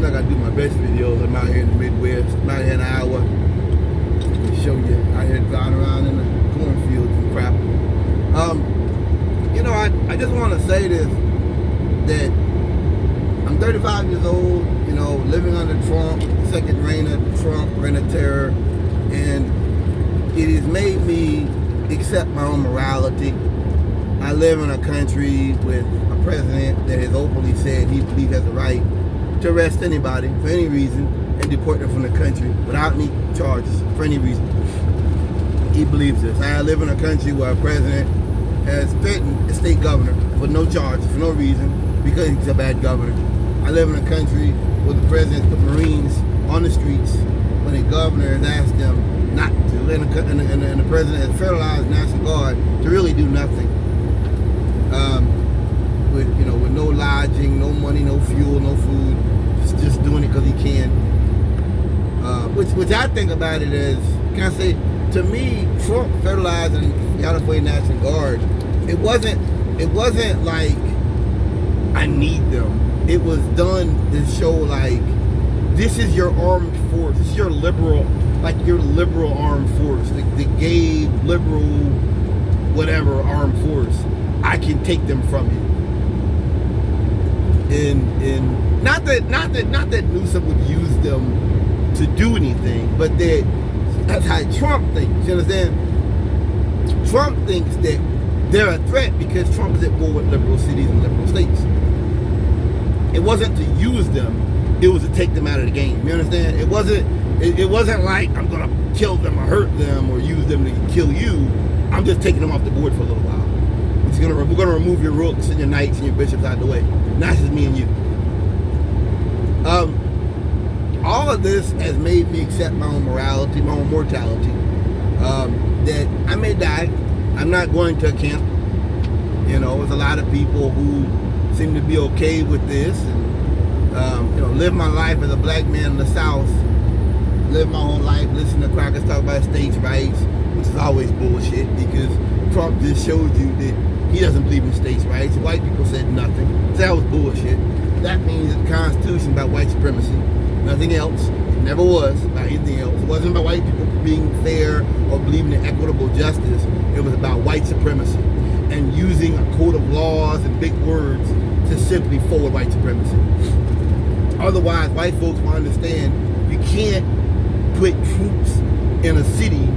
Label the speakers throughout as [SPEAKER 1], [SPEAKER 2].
[SPEAKER 1] seems like I do my best videos. I'm out here in the Midwest, I'm out here in Iowa. To show you out here driving around in the cornfields and crap. I just want to say this, that I'm 35 years old, living under Trump, second reign of Trump, reign of terror, and it has made me accept my own morality. I live in a country with a president that has openly said he believes has the right to arrest anybody for any reason and deport them from the country without any charges for any reason. He believes this. I live in a country where a president has threatened a state governor for no charges, for no reason, because he's a bad governor. I live in a country where the president put Marines on the streets when a governor has asked them not to, and the president has federalized National Guard to really do nothing. With no lodging, no money, no fuel, no food, just doing it because he can. Which I think about it as, can I say, to me, Trump federalizing California National Guard, it wasn't like I need them. It was done to show like, this is your armed force, this is your liberal armed force, the gay, liberal, whatever armed force. I can take them from you. And not that Newsom would use them to do anything, but that's how Trump thinks. You understand? Trump thinks that they're a threat because Trump is at war with liberal cities and liberal states. It wasn't to use them; it was to take them out of the game. You understand? It wasn't like I'm gonna kill them or hurt them or use them to kill you. I'm just taking them off the board for a little while. We're gonna remove your rooks and your knights and your bishops out of the way. And that's just me and you. All of this has made me accept my own morality, my own mortality. That I may die. I'm not going to a camp. There's a lot of people who seem to be okay with this, and live my life as a black man in the South. Live my whole life, listen to crackers talk about states' rights, which is always bullshit because Trump just showed you that he doesn't believe in states' rights. White people said nothing. So that was bullshit. That means the Constitution about white supremacy. Nothing else. It never was about anything else. It wasn't about white people being fair or believing in equitable justice. It was about white supremacy and using a code of laws and big words to simply forward white supremacy. Otherwise, white folks will understand you can't put troops in a city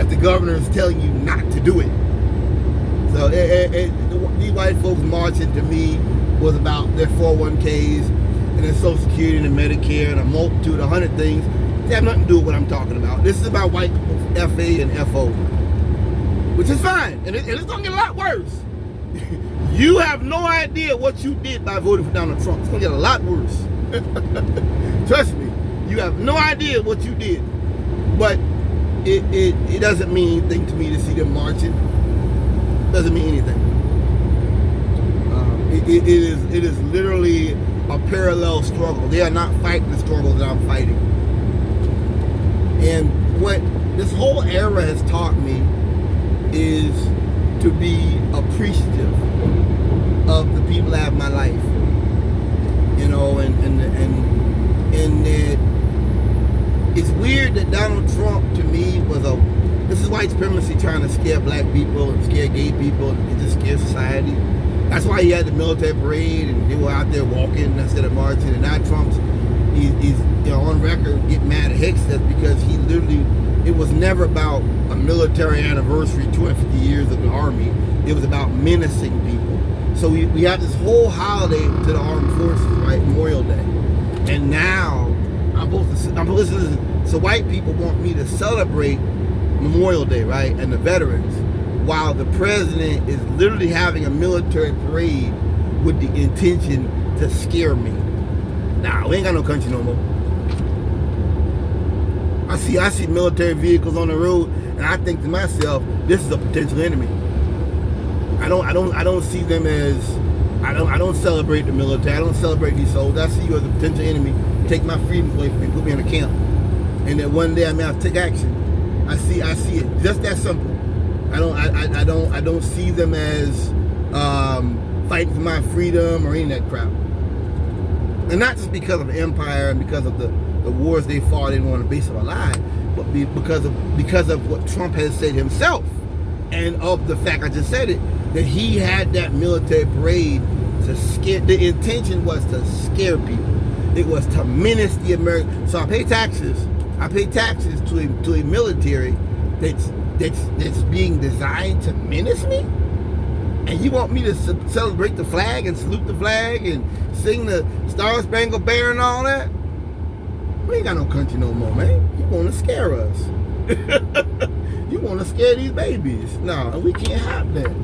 [SPEAKER 1] if the governor is telling you not to do it. So these white folks marching to me was about their 401ks and their Social Security and their Medicare and a multitude, 100 things. They have nothing to do with what I'm talking about. This is about white people, FA and FO, which is fine, and it's gonna get a lot worse. You have no idea what you did by voting for Donald Trump. It's gonna get a lot worse. Trust me, you have no idea what you did. But it doesn't mean anything to me to see them marching. It doesn't mean anything. It is literally a parallel struggle. They are not fighting the struggle that I'm fighting. And what this whole era has taught me is to be appreciative of the people that have my life. And that it's weird that Donald Trump to me was this is white supremacy trying to scare black people and scare gay people and just scare society. That's why he had the military parade and they were out there walking instead of marching. And now Trump's he's on record getting mad at Hicks. That's because he literally, it was never about a military anniversary, 250 years of the Army. It was about menacing people. So we have this whole holiday to the armed forces, right? Memorial Day. And now I'm supposed to, so white people want me to celebrate Memorial Day, right? And the veterans, while the president is literally having a military parade with the intention to scare me. Nah, we ain't got no country no more. I see military vehicles on the road, and I think to myself, this is a potential enemy. I don't see them as, I don't celebrate the military. I don't celebrate these soldiers. I see you as a potential enemy. Take my freedom away from me, put me in a camp, and then one day I may have to take action. I see it just that simple. I don't see them as fighting for my freedom or any of that crap. And not just because of empire and because of the wars they fought in on the base of a lie, but because of what Trump has said himself, and of the fact I just said it, that he had that military parade to scare. The intention was to scare people. It was to menace the American. So I pay taxes. I pay taxes to a military that's being designed to menace me. And you want me to celebrate the flag and salute the flag and sing the Star Spangled Banner and all that? We ain't got no country no more, man. You want to scare us. You want to scare these babies. No, we can't have that.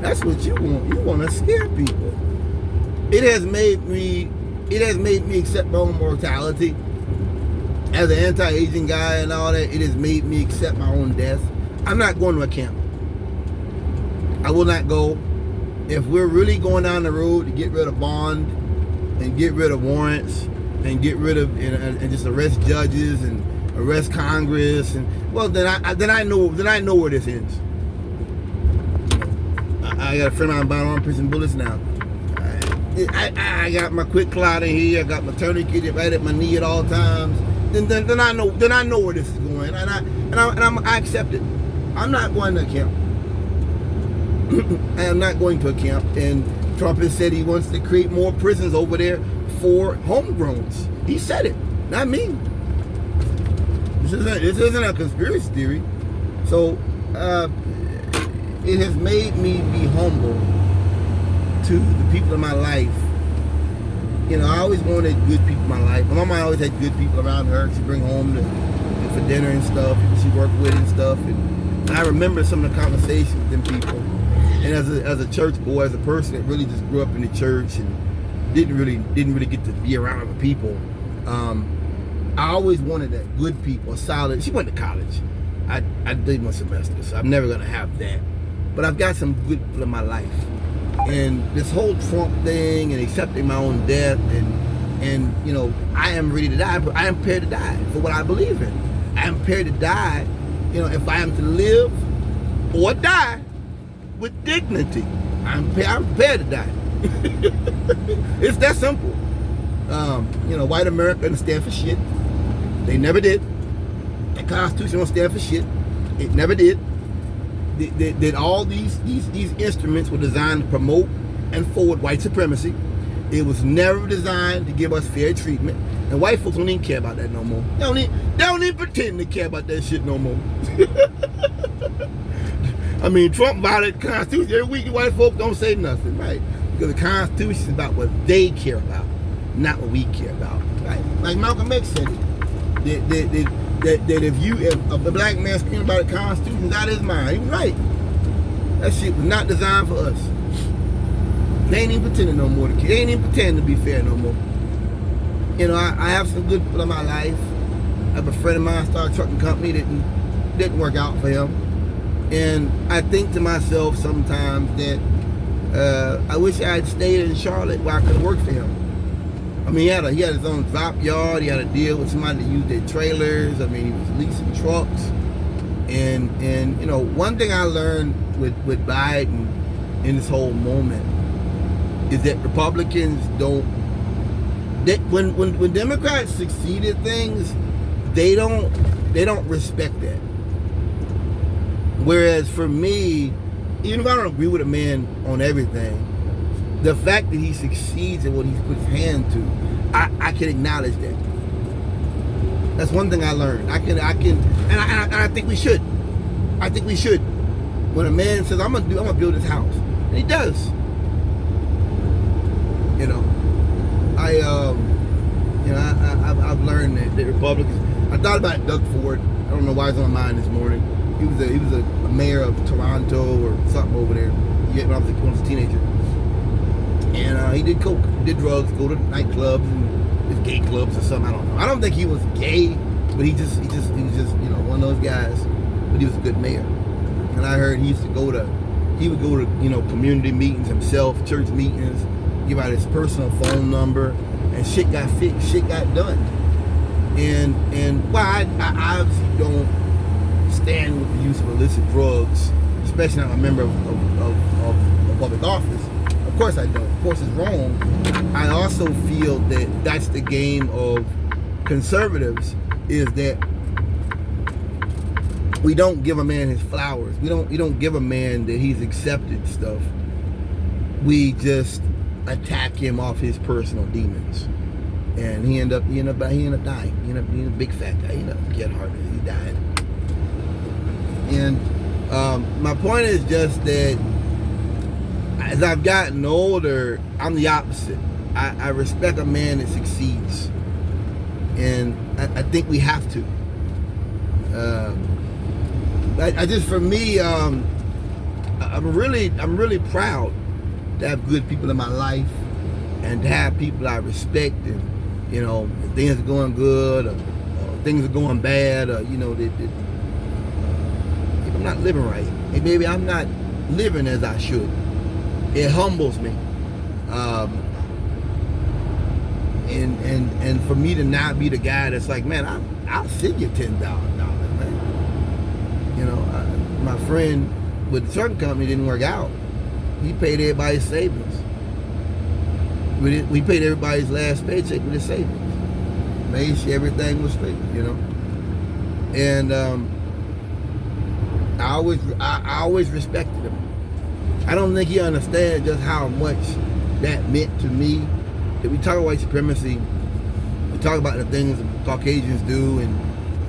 [SPEAKER 1] That's what you want. You want to scare people. It has made me accept my own mortality. As an anti-aging guy and all that, it has made me accept my own death. I'm not going to a camp. I will not go. If we're really going down the road to get rid of bond and get rid of warrants and get rid of and just arrest judges and arrest Congress, and well, then I know where this ends. I got a friend of mine buying on prison bullets now. I got my quick clot in here. I got my tourniquet right at my knee at all times. Then I know where this is going, and I accept it. I'm not going to a camp. I am not going to a camp. And Trump has said he wants to create more prisons over there for homegrowns. He said it, not me. This isn't a conspiracy theory. So it has made me be humble to the people in my life. You know, I always wanted good people in my life. My mama always had good people around her. She'd bring home for dinner and stuff, people she worked with and stuff. And I remember some of the conversations with them people. And as a church boy, as a person that really just grew up in the church and didn't really get to be around other people, I always wanted that good people, solid. She went to college. I did my semester, so I'm never gonna have that. But I've got some good people in my life. And this whole Trump thing and accepting my own death and you know, I am ready to die, but I am prepared to die for what I believe in. I am prepared to die, you know, if I am to live or die with dignity. I'm prepared to die. It's that simple. You know, white America doesn't stand for shit. They never did. The Constitution don't stand for shit. It never did. That all these instruments were designed to promote and forward white supremacy. It was never designed to give us fair treatment. And white folks don't even care about that no more. They don't even pretend to care about that shit no more. I mean, Trump violated the Constitution. Every week, white folks don't say nothing, right? Because the Constitution is about what they care about, not what we care about, right? Like Malcolm X said it. That if a black man screaming about the Constitution is out of his mind, he was right. That shit was not designed for us. They ain't even pretending no more. They ain't even pretending to be fair no more. You know, I have some good people in my life. I have a friend of mine started a trucking company that didn't work out for him. And I think to myself sometimes that I wish I had stayed in Charlotte where I could have worked for him. I mean, he had his own drop yard. He had to deal with somebody that used their trailers. I mean, he was leasing trucks. And you know, one thing I learned with Biden in this whole moment is that Republicans when Democrats succeed at things, they don't respect that. Whereas for me, even if I don't agree with a man on everything, the fact that he succeeds at what he's put his hand to, I can acknowledge that. That's one thing I learned. I can, and I think we should. I think we should. When a man says, I'm gonna build this house, and he does. You know, I've learned that Republicans. I thought about Doug Ford. I don't know why it's on my mind this morning. He was a mayor of Toronto or something over there. When I was a teenager. And he did coke, did drugs, go to nightclubs and gay clubs or something. I don't know. I don't think he was gay, but he was just you know, one of those guys. But he was a good mayor. And I heard he would go to you know, community meetings himself, church meetings, give out his personal phone number, and shit got fixed, shit got done. And well, I obviously don't stand with the use of illicit drugs, especially not a member of public office. course I don't. Of course it's wrong. I also feel that that's the game of conservatives, is that we don't give a man his flowers. We don't give a man that he's accepted stuff. We just attack him off his personal demons. And he ended up dying. He ended up being a big fat guy. He ended up getting heart disease. He died. And my point is just that as I've gotten older, I'm the opposite. I respect a man that succeeds, and I think we have to. I just, for me, I'm really proud to have good people in my life, and to have people I respect, and you know, if things are going good or things are going bad, or you know, if I'm not living right, and maybe I'm not living as I should. It humbles me, and for me to not be the guy that's like, man, I'll send you $10,000, man. You know, my friend with a certain company didn't work out. He paid everybody's savings. We paid everybody's last paycheck with his savings. Made sure everything was straight, you know. And I always respected him. I don't think he understands just how much that meant to me. That we talk about white supremacy, we talk about the things that Caucasians do, and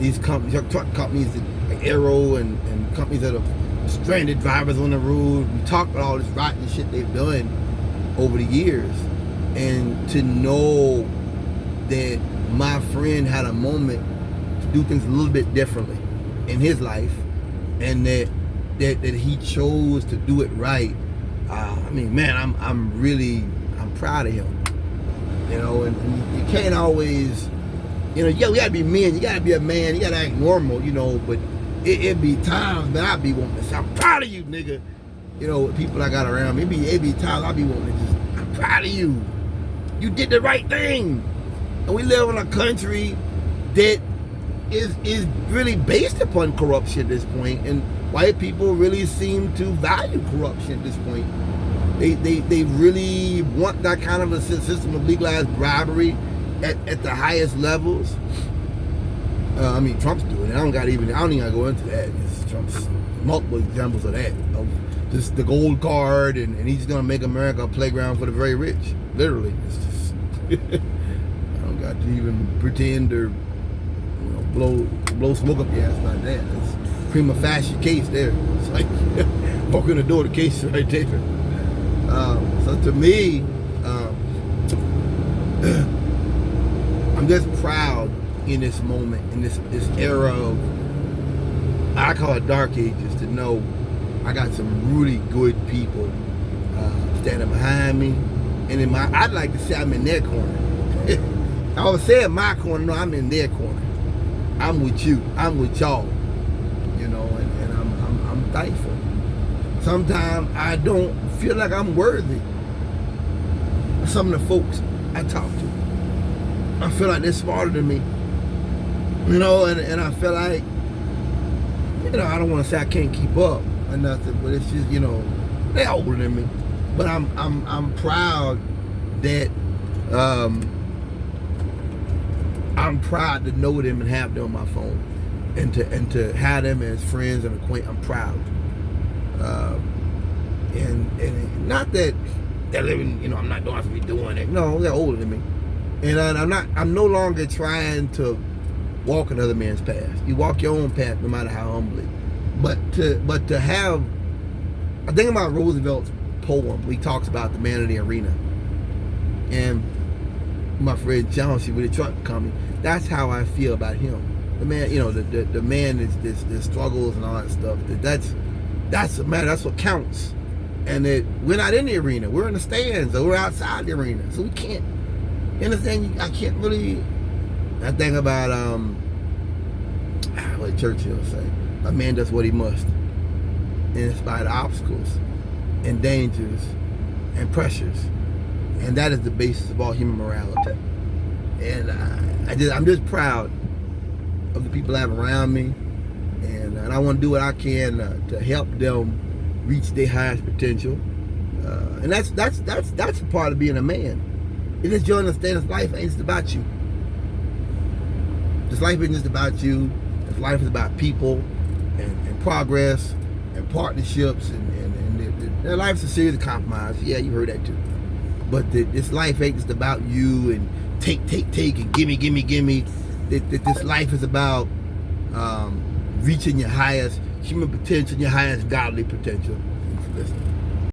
[SPEAKER 1] these companies, truck companies like Arrow and companies that have stranded drivers on the road. We talk about all this rotten shit they've done over the years, and to know that my friend had a moment to do things a little bit differently in his life, and that he chose to do it right. I mean, man, I'm proud of him. You know, and you can't always, you know, we gotta be men. You gotta be a man. You gotta act normal, you know. But it be times that I be wanting to say, I'm proud of you, nigga. You know, people I got around me. It be times I be wanting to just, I'm proud of you. You did the right thing. And we live in a country that is really based upon corruption at this point, and white people really seem to value corruption at this point. They really want that kind of a system of legalized bribery at the highest levels. I mean, Trump's doing it. I don't even gotta go into that. It's Trump's multiple examples of that, of just the gold card, and he's gonna make America a playground for the very rich. Literally, it's just I don't got to even pretend or blow smoke up your ass like that. It's prima facie case there. It's like walking the door, the case right there. So to me, I'm just proud in this moment, in this era of, I call it dark ages, to know I got some really good people standing behind me, and I'd like to say I'm in their corner. I always say in my corner, no, I'm in their corner. I'm with you. I'm with y'all. You know, and I'm thankful. Sometimes I don't feel like I'm worthy of some of the folks I talk to. I feel like they're smarter than me. You know, and I feel like, you know, I don't want to say I can't keep up or nothing, but it's just, you know, they're older than me. But I'm proud that I'm proud to know them and have them on my phone, and to have them as friends and acquaintances. I'm proud, and not that they're living. You know, I'm not doing to be doing it. No, they're older than me, and I'm no longer trying to walk another man's path. You walk your own path, no matter how humbly. But to have, I think about Roosevelt's poem. He talks about the man in the arena, and my friend Chauncey with the truck company. That's how I feel about him. The man, you know, the man is the struggles and all that stuff. That's man. That's what counts. And that we're not in the arena. We're in the stands, or we're outside the arena. So we can't. Anything. I can't really. I think about what Churchill say. A man does what he must, in spite of obstacles and dangers and pressures. And that is the basis of all human morality. And I'm just proud of the people I have around me, and I want to do what I can to help them reach their highest potential. And that's a part of being a man. It is you understand this life ain't just about you. This life isn't just about you. This life is about people and progress and partnerships and life's a series of compromises. Yeah, you heard that too. But this life ain't just about you and take and gimme. This life is about reaching your highest human potential, your highest godly potential. Listen.